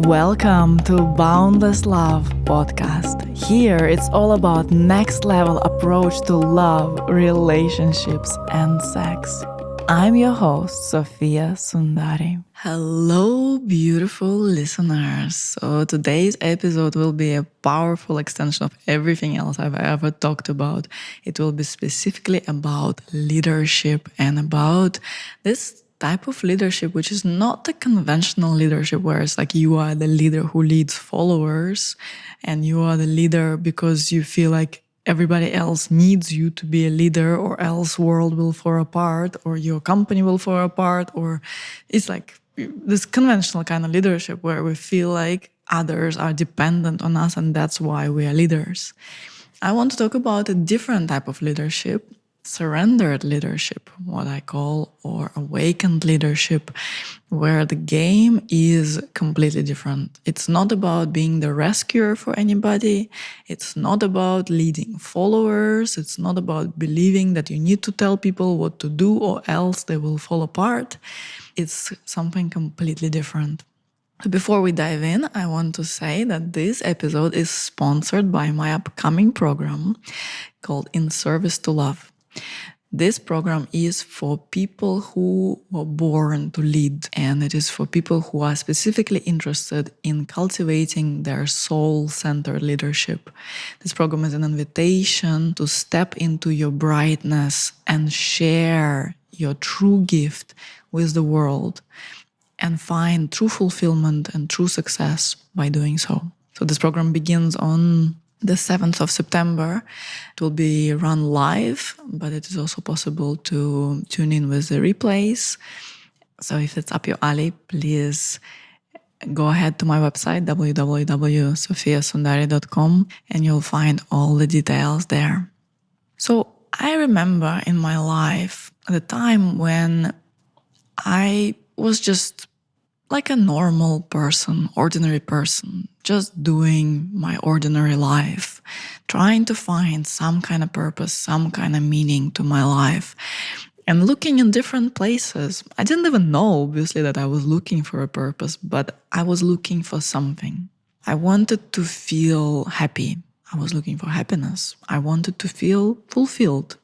Welcome to Boundless Love podcast. Here it's all about next level approach to love, relationships, and sex. I'm your host, Sophia Sundari. Hello, beautiful listeners. So today's episode will be a powerful extension of everything else I've ever talked about. It will be specifically about leadership and about this type of leadership, which is not the conventional leadership where it's like you are the leader who leads followers and you are the leader because you feel like everybody else needs you to be a leader or else world will fall apart or your company will fall apart, or it's like this conventional kind of leadership where we feel like others are dependent on us and that's why we are leaders. I want to talk about a different type of leadership, surrendered leadership, what I call, or awakened leadership, where the game is completely different. It's not about being the rescuer for anybody. It's not about leading followers. It's not about believing that you need to tell people what to do or else they will fall apart. It's something completely different. Before we dive in, I want to say that this episode is sponsored by my upcoming program called In Service to Love. This program is for people who were born to lead, and it is for people who are specifically interested in cultivating their soul-centered leadership. This program is an invitation to step into your brightness and share your true gift with the world and find true fulfillment and true success by doing so. So this program begins on the 7th of September. It will be run live, but it is also possible to tune in with the replays. So if it's up your alley, please go ahead to my website, www.sophiasundari.com, and you'll find all the details there. So I remember in my life the time when I was just like a normal person, ordinary person, just doing my ordinary life, trying to find some kind of purpose, some kind of meaning to my life, and looking in different places. I didn't even know, obviously, that I was looking for a purpose, but I was looking for something. I wanted to feel happy. I was looking for happiness. I wanted to feel fulfilled.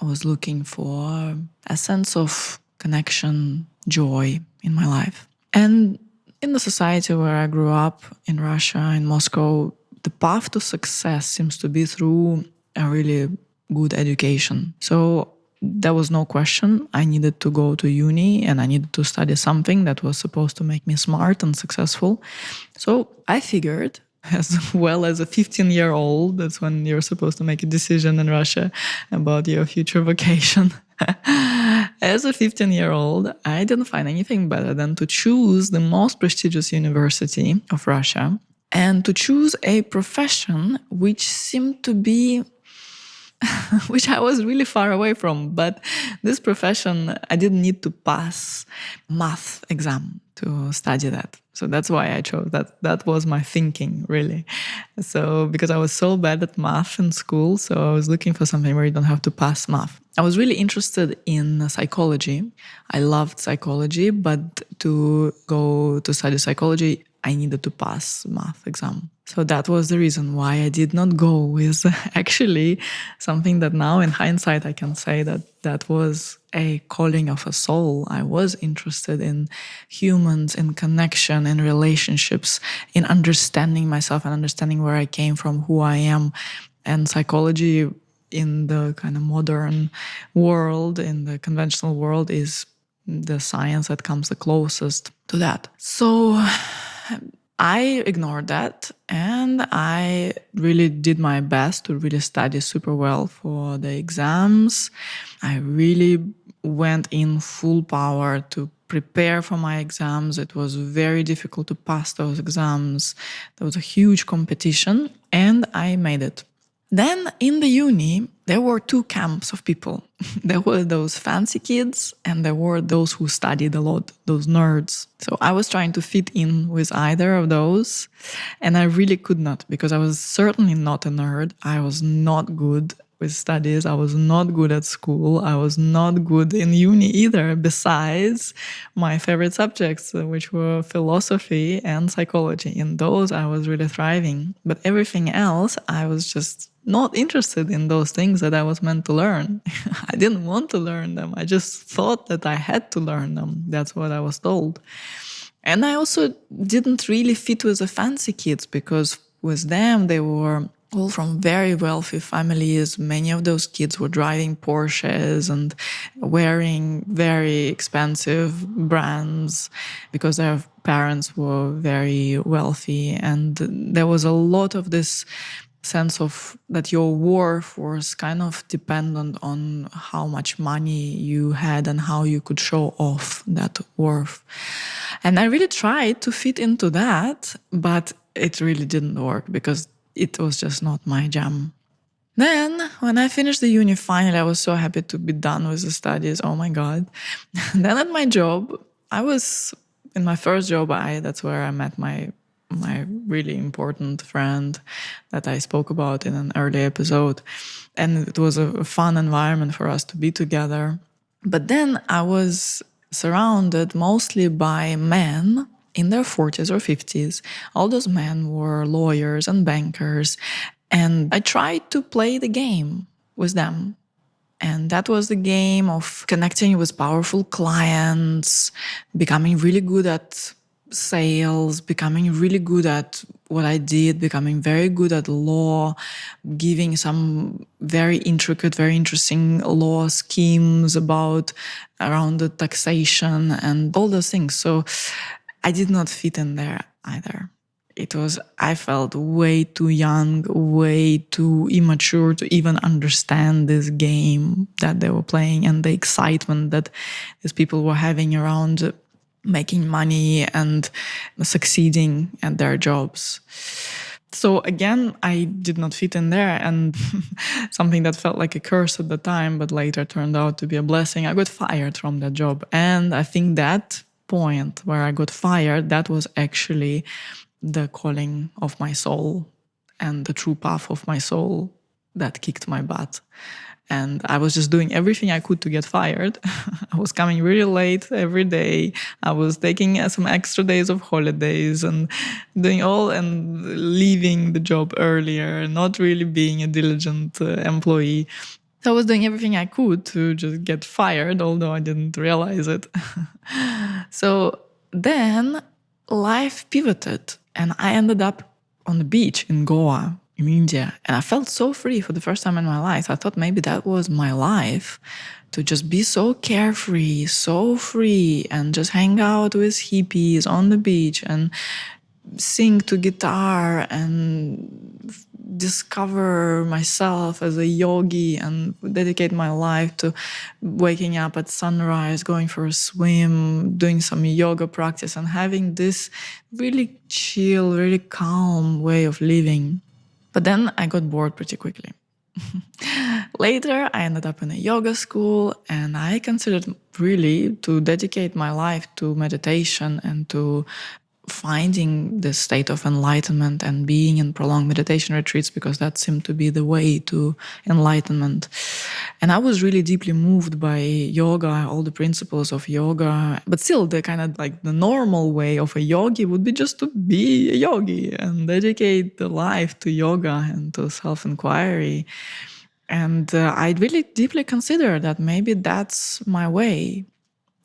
I was looking for a sense of connection, joy in my life. And in the society where I grew up, in Russia, in Moscow, the path to success seems to be through a really good education. So there was no question. I needed to go to uni and I needed to study something that was supposed to make me smart and successful. So I figured, as well as a 15-year-old, that's when you're supposed to make a decision in Russia about your future vocation. As a 15-year-old, I didn't find anything better than to choose the most prestigious university of Russia and to choose a profession which seemed to be which I was really far away from. But this profession, I didn't need to pass math exam to study that. So that's why I chose that. That was my thinking, really. So because I was so bad at math in school, so I was looking for something where you don't have to pass math. I was really interested in psychology. I loved psychology, but to go to study psychology, I needed to pass math exam. So that was the reason why I did not go with actually something that now in hindsight I can say that that was a calling of a soul. I was interested in humans, in connection, in relationships, in understanding myself and understanding where I came from, who I am. And psychology in the kind of modern world, in the conventional world, is the science that comes the closest to that. So I ignored that and I really did my best to really study super well for the exams. I really went in full power to prepare for my exams. It was very difficult to pass those exams. There was a huge competition and I made it. Then in the uni, there were two camps of people. There were those fancy kids and there were those who studied a lot, those nerds. So I was trying to fit in with either of those and I really could not because I was certainly not a nerd. I was not good with studies. I was not good at school. I was not good in uni either, besides my favorite subjects, which were philosophy and psychology. In those, I was really thriving. But everything else, I was just not interested in those things that I was meant to learn. I didn't want to learn them. I just thought that I had to learn them. That's what I was told. And I also didn't really fit with the fancy kids, because with them, they were all from very wealthy families. Many of those kids were driving Porsches and wearing very expensive brands because their parents were very wealthy. And there was a lot of this sense of that your worth was kind of dependent on how much money you had and how you could show off that worth. And I really tried to fit into that, but it really didn't work because it was just not my jam. Then, when I finished the uni, finally, I was so happy to be done with the studies. Oh my God. Then at my job, I was in my first job, that's where I met my really important friend that I spoke about in an early episode. And it was a fun environment for us to be together. But then I was surrounded mostly by men in their 40s or 50s. All those men were lawyers and bankers. And I tried to play the game with them. And that was the game of connecting with powerful clients, becoming really good at sales, becoming really good at what I did, becoming very good at law, giving some very intricate, very interesting law schemes around the taxation and all those things. So I did not fit in there either. I felt way too young, way too immature to even understand this game that they were playing and the excitement that these people were having around making money and succeeding at their jobs. So again, I did not fit in there, and something that felt like a curse at the time, but later turned out to be a blessing. I got fired from that job. And I think that point where I got fired, that was actually the calling of my soul and the true path of my soul that kicked my butt. And I was just doing everything I could to get fired. I was coming really late every day. I was taking some extra days of holidays and leaving the job earlier, not really being a diligent employee. So I was doing everything I could to just get fired, although I didn't realize it. So then life pivoted and I ended up on the beach in Goa, in India. And I felt so free for the first time in my life. I thought maybe that was my life, to just be so carefree, so free, and just hang out with hippies on the beach and sing to guitar and discover myself as a yogi and dedicate my life to waking up at sunrise, going for a swim, doing some yoga practice, and having this really chill, really calm way of living. But then I got bored pretty quickly. Later, I ended up in a yoga school, and I considered really to dedicate my life to meditation and to finding the state of enlightenment and being in prolonged meditation retreats, because that seemed to be the way to enlightenment. And I was really deeply moved by yoga, all the principles of yoga. But still, the kind of like the normal way of a yogi would be just to be a yogi and dedicate the life to yoga and to self-inquiry. And I really deeply considered that maybe that's my way.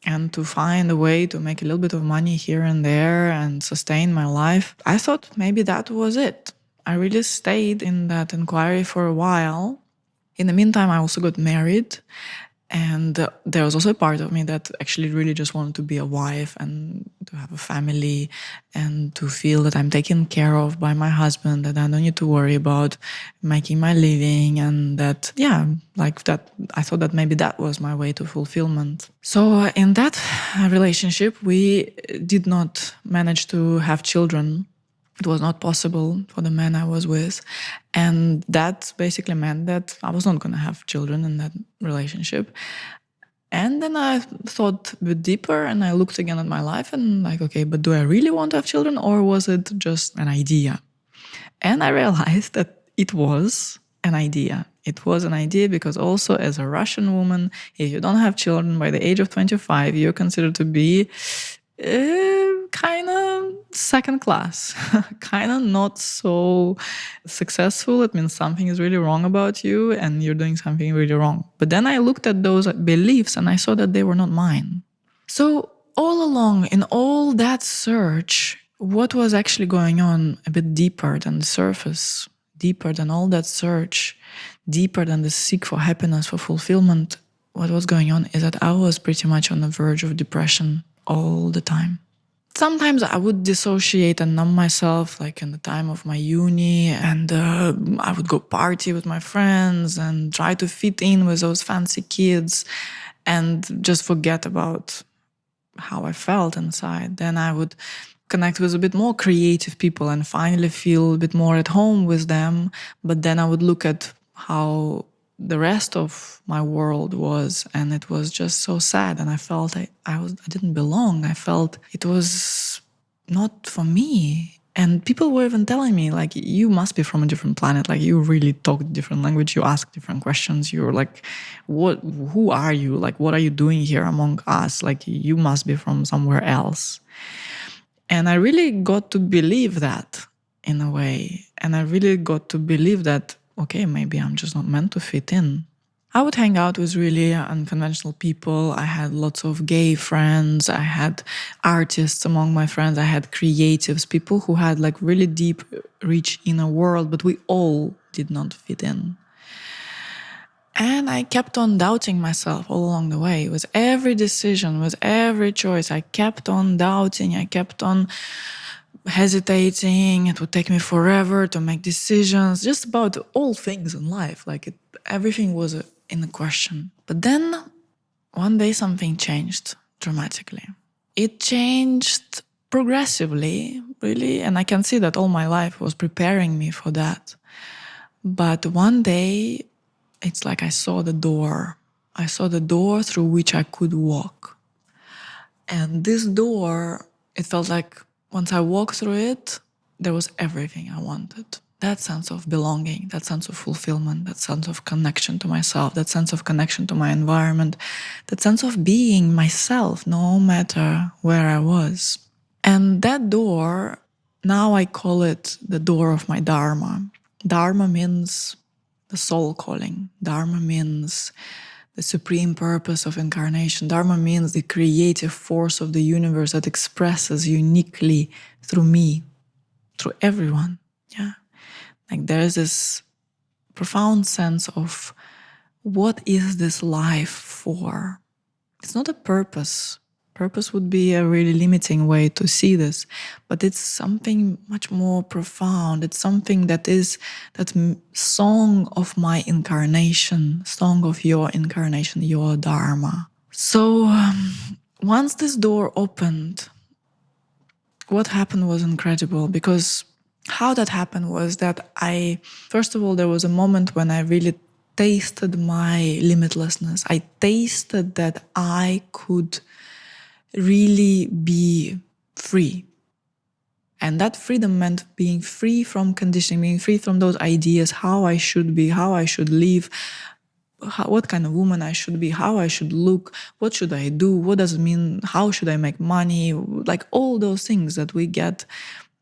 And to find a way to make a little bit of money here and there and sustain my life, I thought maybe that was it. I really stayed in that inquiry for a while. In the meantime, I also got married. And there was also a part of me that actually really just wanted to be a wife and to have a family and to feel that I'm taken care of by my husband, that I don't need to worry about making my living, and that, I thought that maybe that was my way to fulfillment. So in that relationship, we did not manage to have children. It was not possible for the man I was with. And that basically meant that I was not going to have children in that relationship. And then I thought a bit deeper and I looked again at my life and okay, but do I really want to have children, or was it just an idea? And I realized that it was, an idea. It was an idea because also as a Russian woman, if you don't have children by the age of 25, you're considered to be kind of second class, kind of not so successful. It means something is really wrong about you and you're doing something really wrong. But then I looked at those beliefs and I saw that they were not mine. So all along in all that search, what was actually going on a bit deeper than the surface, deeper than all that search, deeper than the seek for happiness, for fulfillment, what was going on is that I was pretty much on the verge of depression all the time. Sometimes I would dissociate and numb myself, like in the time of my uni, and I would go party with my friends and try to fit in with those fancy kids and just forget about how I felt inside. Then I would connect with a bit more creative people and finally feel a bit more at home with them. But then I would look at how the rest of my world was, and it was just so sad. And I felt I didn't belong. I felt it was not for me. And people were even telling me, like, you must be from a different planet. Like, you really talk different language. You ask different questions. You're like, who are you? Like, what are you doing here among us? Like, you must be from somewhere else. And I really got to believe that in a way. And I really got to believe that, okay, maybe I'm just not meant to fit in. I would hang out with really unconventional people. I had lots of gay friends. I had artists among my friends. I had creatives, people who had like really deep, rich inner world, but we all did not fit in. And I kept on doubting myself all along the way. With every decision, with every choice, I kept on doubting. I kept on hesitating. It would take me forever to make decisions, just about all things in life. Like everything was in a question. But then one day something changed dramatically. It changed progressively, really, and I can see that all my life was preparing me for that. But one day, it's like I saw the door. I saw the door through which I could walk. And this door, it felt like once I walked through it, there was everything I wanted. That sense of belonging, that sense of fulfillment, that sense of connection to myself, that sense of connection to my environment, that sense of being myself no matter where I was. And that door, now I call it the door of my Dharma. Dharma means the soul calling. Dharma means the supreme purpose of incarnation. Dharma means the creative force of the universe that expresses uniquely through me, through everyone. Yeah. Like there's this profound sense of what is this life for? It's not a purpose. Purpose would be a really limiting way to see this, but it's something much more profound. It's something that is that song of my incarnation, song of your incarnation, your Dharma. So once this door opened, what happened was incredible, because how that happened was that first of all, there was a moment when I really tasted my limitlessness. I tasted that I could really be free. And that freedom meant being free from conditioning, being free from those ideas, how I should be, how I should live, what kind of woman I should be, how I should look, what should I do, what does it mean, how should I make money, like all those things that we get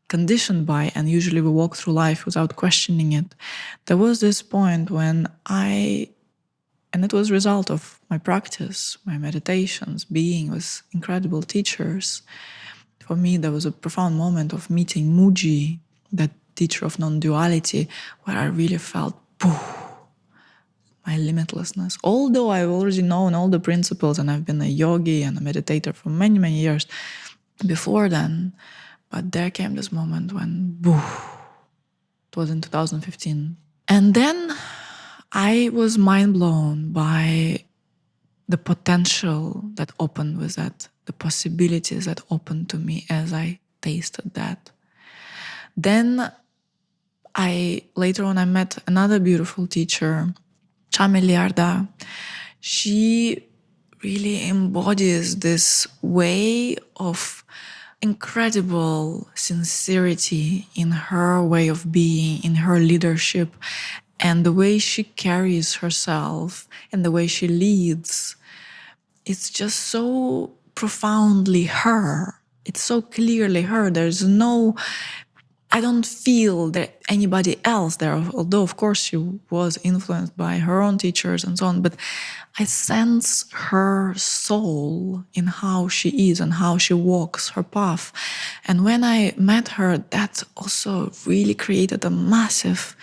conditioned by, and usually we walk through life without questioning it. There was this point when and it was a result of my practice, my meditations, being with incredible teachers. For me, there was a profound moment of meeting Muji, that teacher of non-duality, where I really felt, my limitlessness. Although I've already known all the principles and I've been a yogi and a meditator for many, many years before then, but there came this moment when, it was in 2015. And then I was mind blown by the potential that opened with that, the possibilities that opened to me as I tasted that. Then later on I met another beautiful teacher, Chameliarda. She really embodies this way of incredible sincerity in her way of being, in her leadership. And the way she carries herself and the way she leads, it's just so profoundly her. It's so clearly her. I don't feel that anybody else there, although of course she was influenced by her own teachers and so on, but I sense her soul in how she is and how she walks her path. And when I met her, that also really created a massive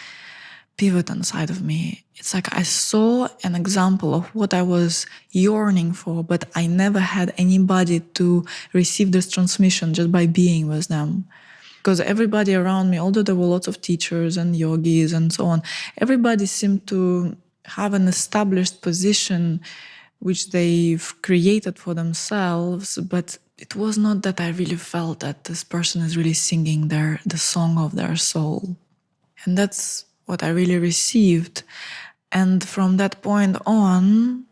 pivot inside of me. It's like I saw an example of what I was yearning for, but I never had anybody to receive this transmission just by being with them. Because everybody around me, although there were lots of teachers and yogis and so on, everybody seemed to have an established position which they've created for themselves, but it was not that I really felt that this person is really singing the song of their soul. And that's what I really received. And from that point on,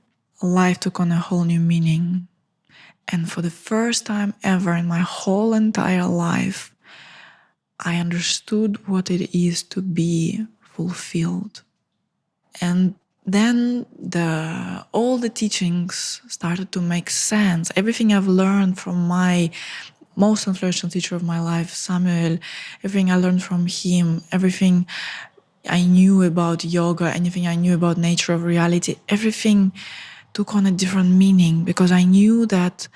life took on a whole new meaning. And for the first time ever in my whole entire life, I understood what it is to be fulfilled. And then all the teachings started to make sense. Everything I've learned from my most influential teacher of my life, Samuel, everything I learned from him, everything I knew about yoga, anything I knew about nature of reality, everything took on a different meaning because I knew that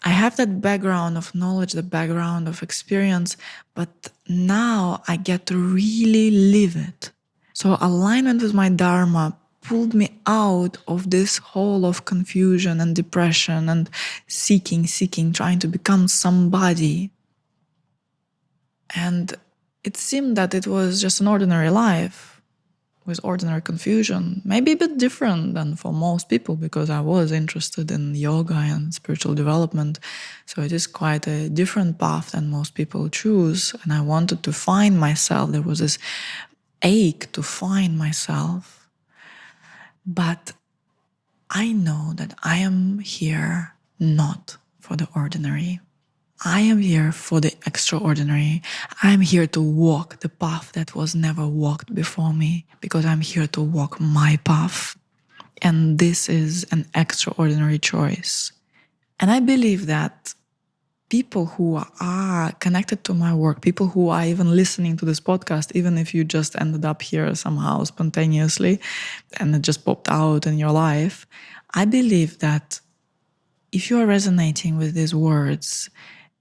I have that background of knowledge, the background of experience, but now I get to really live it. So alignment with my Dharma pulled me out of this hole of confusion and depression and seeking, trying to become somebody. And it seemed that it was just an ordinary life with ordinary confusion, maybe a bit different than for most people because I was interested in yoga and spiritual development. So it is quite a different path than most people choose. And I wanted to find myself. There was this ache to find myself. But I know that I am here not for the ordinary. I am here for the extraordinary. I'm here to walk the path that was never walked before me because I'm here to walk my path. And this is an extraordinary choice. And I believe that people who are connected to my work, people who are even listening to this podcast, even if you just ended up here somehow spontaneously and it just popped out in your life, I believe that if you are resonating with these words,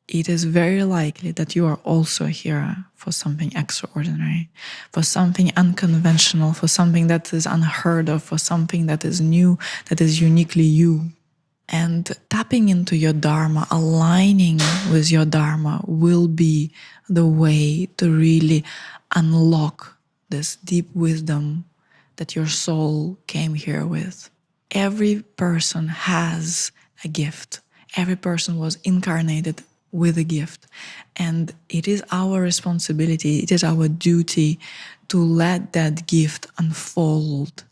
it is very likely that you are also here for something extraordinary, for something unconventional, for something that is unheard of, for something that is new, that is uniquely you. And tapping into your Dharma, aligning with your Dharma will be the way to really unlock this deep wisdom that your soul came here with. Every person has a gift. Every person was incarnated with a gift. And it is our responsibility, it is our duty to let that gift unfold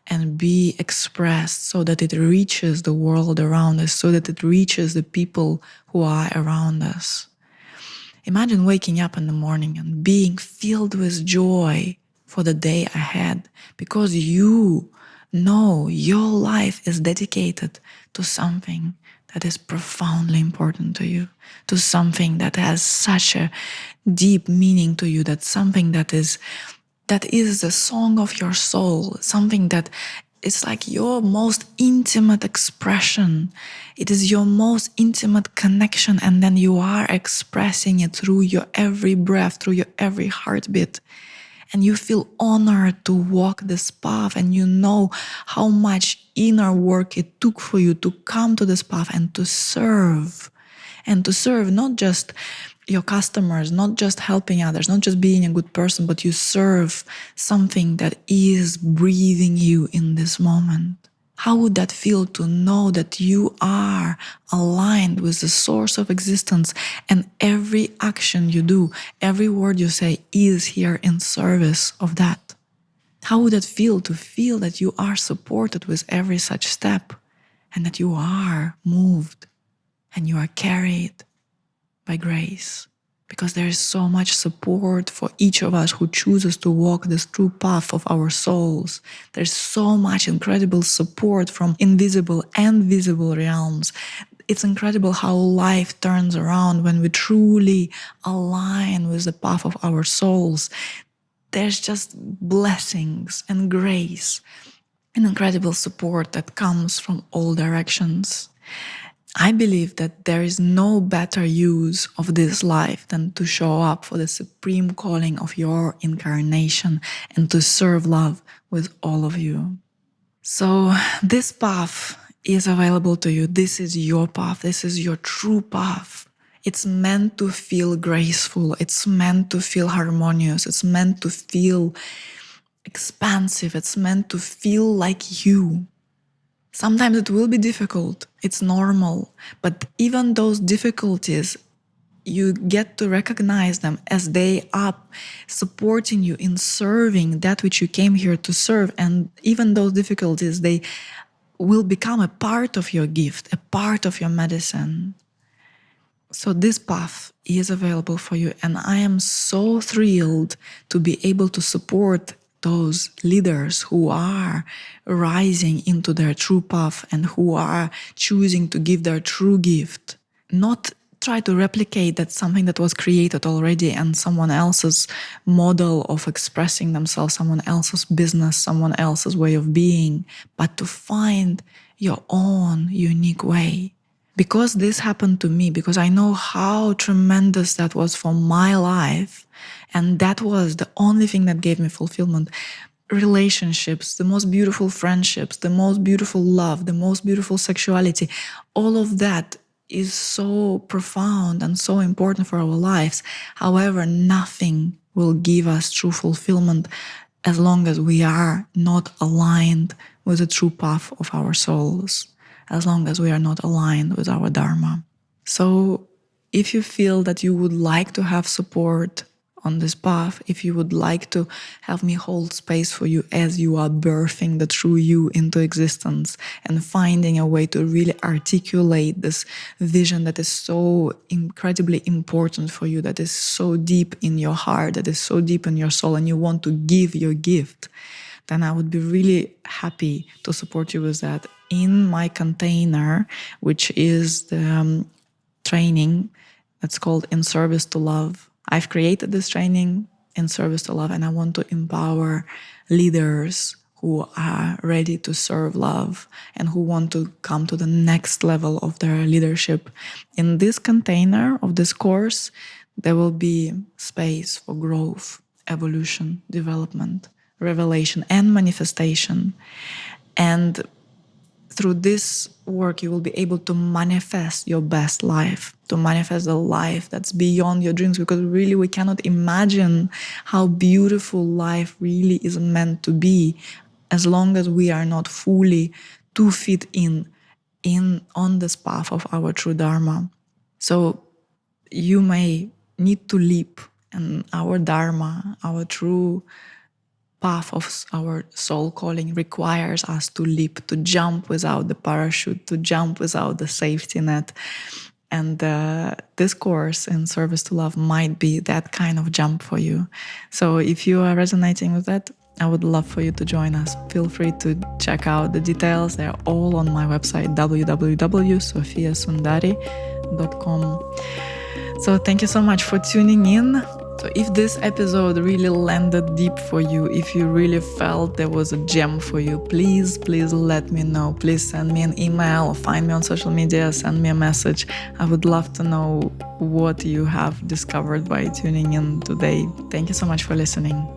and be expressed so that it reaches the world around us, so that it reaches the people who are around us. Imagine waking up in the morning and being filled with joy for the day ahead because you know your life is dedicated to something that is profoundly important to you, to something that has such a deep meaning to you, that something that is the song of your soul, something that is like your most intimate expression. It is your most intimate connection, and then you are expressing it through your every breath, through your every heartbeat. And you feel honored to walk this path, and you know how much inner work it took for you to come to this path and to serve. And to serve not just your customers, not just helping others, not just being a good person, but you serve something that is breathing you in this moment. How would that feel to know that you are aligned with the source of existence and every action you do, every word you say is here in service of that? How would that feel to feel that you are supported with every such step and that you are moved and you are carried by grace? because there is so much support for each of us who chooses to walk this true path of our souls. There's so much incredible support from invisible and visible realms. It's incredible how life turns around when we truly align with the path of our souls. There's just blessings and grace and incredible support that comes from all directions. I believe that there is no better use of this life than to show up for the supreme calling of your incarnation and to serve love with all of you. So this path is available to you. This is your path. This is your true path. It's meant to feel graceful. It's meant to feel harmonious. It's meant to feel expansive. It's meant to feel like you. Sometimes it will be difficult. It's normal. But even those difficulties, you get to recognize them as they are supporting you in serving that which you came here to serve. And even those difficulties, they will become a part of your gift, a part of your medicine. So this path is available for you. And I am so thrilled to be able to support those leaders who are rising into their true path and who are choosing to give their true gift, not try to replicate that something that was created already and someone else's model of expressing themselves, someone else's business, someone else's way of being, but to find your own unique way. Because this happened to me, because I know how tremendous that was for my life, and that was the only thing that gave me fulfillment. Relationships, the most beautiful friendships, the most beautiful love, the most beautiful sexuality, all of that is so profound and so important for our lives. However, nothing will give us true fulfillment as long as we are not aligned with the true path of our souls, as long as we are not aligned with our Dharma. So if you feel that you would like to have support on this path, if you would like to have me hold space for you as you are birthing the true you into existence and finding a way to really articulate this vision that is so incredibly important for you, that is so deep in your heart, that is so deep in your soul, and you want to give your gift, then I would be really happy to support you with that in my container, which is the training that's called In Service to Love. I've created this training, In Service to Love, and I want to empower leaders who are ready to serve love and who want to come to the next level of their leadership. In this container of this course, there will be space for growth, evolution, development, revelation, and manifestation. And through this work, you will be able to manifest your best life, to manifest a life that's beyond your dreams, because really we cannot imagine how beautiful life really is meant to be as long as we are not fully 2 feet in on this path of our true Dharma. So you may need to leap, and our Dharma, our true path of our soul calling requires us to leap, to jump without the parachute, to jump without the safety net. And this course, In Service to Love, might be that kind of jump for you. So if you are resonating with that, I would love for you to join us. Feel free to check out the details. They're all on my website, www.sofiasundari.com. So thank you so much for tuning in. So if this episode really landed deep for you, if you really felt there was a gem for you, please let me know. Please send me an email or find me on social media, send me a message. I would love to know what you have discovered by tuning in today. Thank you so much for listening.